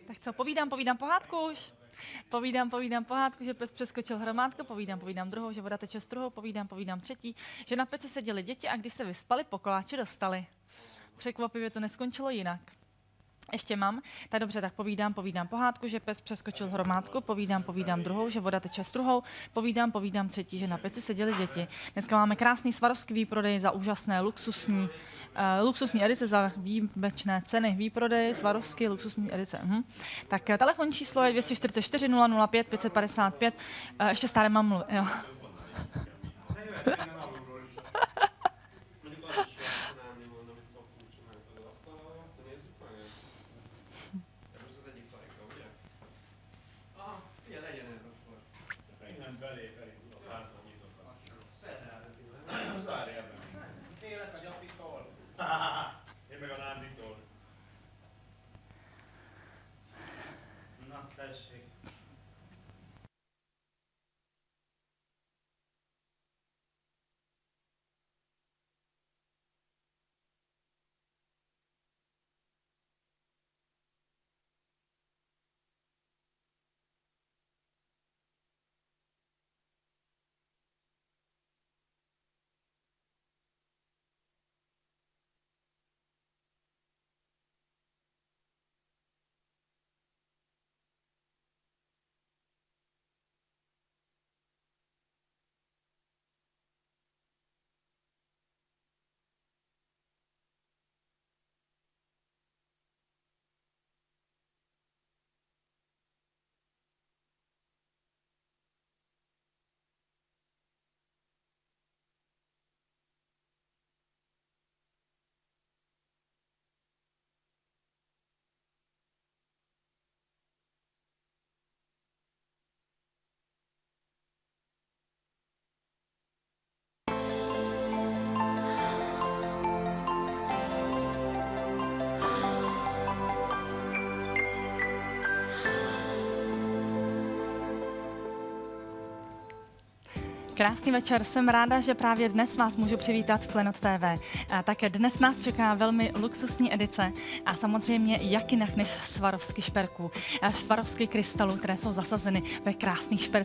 Tak co, povídám pohádku už? Povídám pohádku, že pes přeskočil hromádku, povídám druhou, že voda teče struhou, povídám třetí, že na peci seděli děti a když se vyspali, po koláči dostali. Překvapivě to neskončilo jinak. Ještě mám. Tak dobře, tak povídám pohádku, že pes přeskočil hromádku, povídám druhou, že voda teče struhou, povídám třetí, že na peci seděli děti. Dneska máme krásný Swarovski výprodej za úžasné luxusní edice za výjimečné ceny. Výprodej Swarovski luxusní edice. Tak telefonní číslo je 244 005 555. Ještě stále mám mluvit. Jo. Krásný večer, jsem ráda, že právě dnes vás můžu přivítat v Klenot TV. Také dnes nás čeká velmi luxusní edice a samozřejmě jak jinak než Swarovski šperků, Swarovski krystalů, které jsou zasazeny ve krásných špercích.